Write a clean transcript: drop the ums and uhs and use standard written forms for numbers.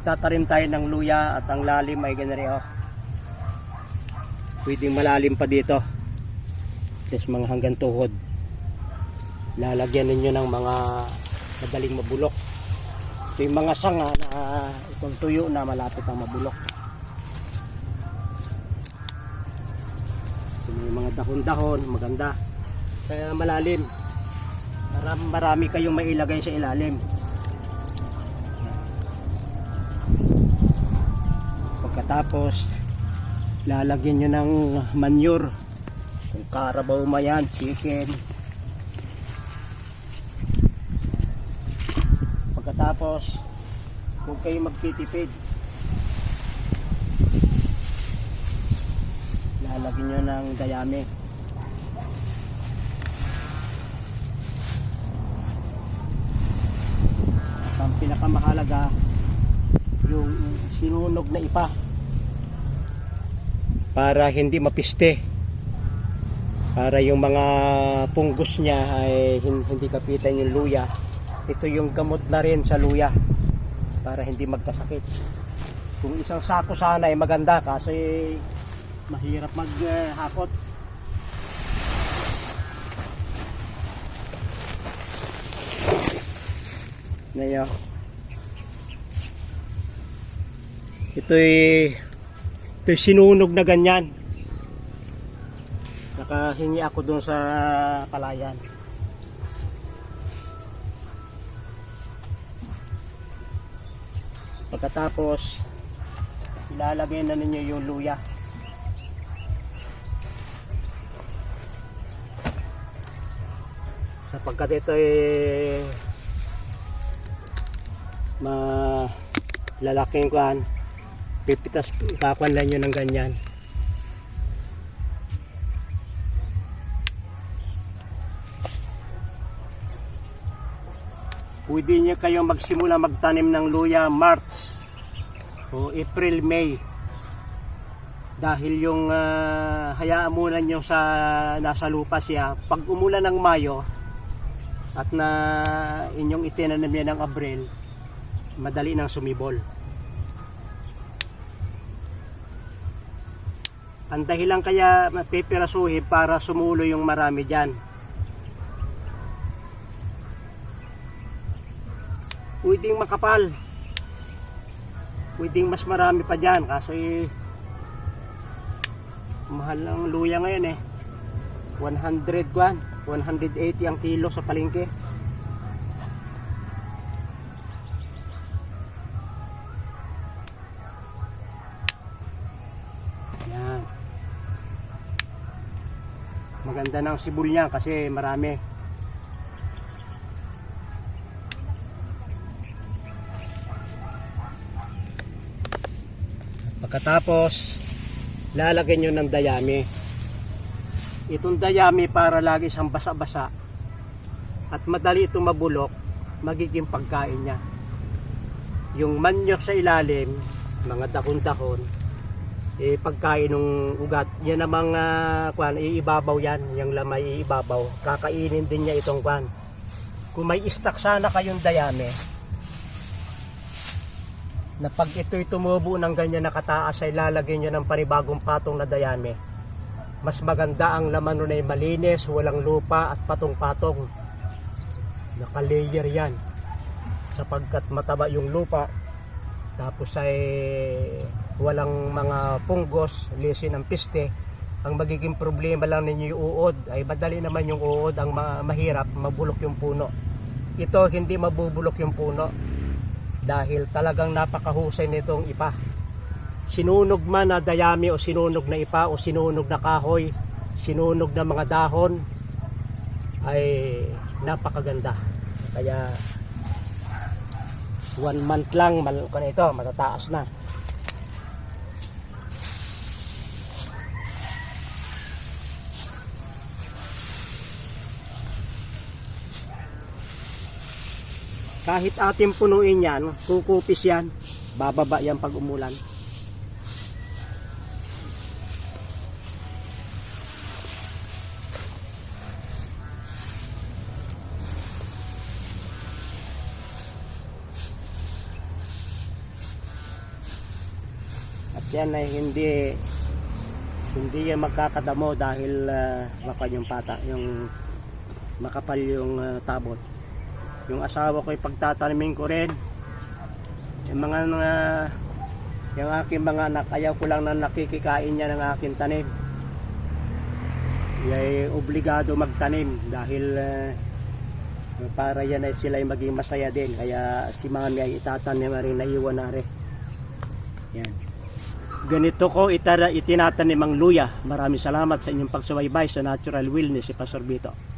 magtatanim tayo ng luya at ang lalim ay ganari oh. Pwedeng malalim pa dito. Just mga hanggang tuhod. Lalagyan ninyo ng mga madaling mabulok. Ito yung mga sanga na itong tuyo na malapit ang mabulok. Ito yung mga dahon-dahon, maganda. Kaya malalim. Marami kayong mailagay sa ilalim. Pagkatapos lalagyan nyo ng manure, kung karabaw mayan, chicken. Pagkatapos huwag kayong magtitipid, lalagyan nyo ng dayami. At ang pinakamahalaga yung sinunog na ipa para hindi mapiste, para yung mga punggos niya ay hindi kapitan yung luya. Ito yung gamot na rin sa luya para hindi magkasakit. Kung isang sako sana ay maganda kasi mahirap maghakot. Ngayon ito'y sinunog na ganyan. Nakahingi ako dun sa palayan. Pagkatapos ilalagay na ninyo yung luya. Sapagkat ito ay malalaking kuhan, pipitas, ikakuan lang nyo ng ganyan. Pwede nyo kayong magsimula magtanim ng luya March o April, May, dahil yung hayaan muna nyo sa nasa lupa siya. Pag umulan ng Mayo at na inyong itinanim yan ng Abril, madali nang sumibol. Ang dahilan kaya pipirasuhin para sumulo yung marami dyan. Pwedeng makapal, pwedeng mas marami pa dyan kasi mahal ang luya ngayon 100 kwan, 180 ang kilo sa palengke. Yan. Maganda ng sibol niya kasi marami. Pagkatapos lalagyan nyo ng dayami. Itong dayami para lagi siyang basa-basa at madali itong mabulok, magiging pagkain niya. Yung manok sa ilalim, mga dahon-dahon, pagkain ng ugat. Yan namang iibabaw yan, yung lamay iibabaw. Kakainin din niya itong kwan. Kung may stock sana kayong dayami, na pag ito'y tumubo ng ganyan nakataas ay lalagyan nyo ng panibagong patong na dayami. Mas maganda ang laman nun ay malinis, walang lupa at patong-patong. Naka-layer yan. Sapagkat mataba yung lupa, tapos ay walang mga punggos, lisin ang piste. Ang magiging problema lang ninyo yung uod, ay madali naman yung uod, ang mahirap, mabulok yung puno. Ito hindi mabubulok yung puno dahil talagang napakahusay nitong ipa. Sinunog man na dayami o sinunog na ipa o sinunog na kahoy, sinunog na mga dahon, ay napakaganda. Kaya 1 month lang ito matataas na. Kahit ating punuin yan, kukupis yan, bababa yan pag umulan. yan ay hindi yan magkakadamo dahil makapal yung pata, yung makapal yung tabot. Yung asawa ko ay pagtatanimin ko rin yung mga yung aking mga anak, ayaw ko lang na nakikikain niya ng aking tanim. Ay obligado magtanim dahil para yan ay sila ay maging masaya din. Kaya si mami ay itatanim rin, naiwan na rin. Yan. Ganito ko itinatanim ang luya. Maraming salamat sa inyong pagsubaybay sa Natural Wellness si Pastor Vito.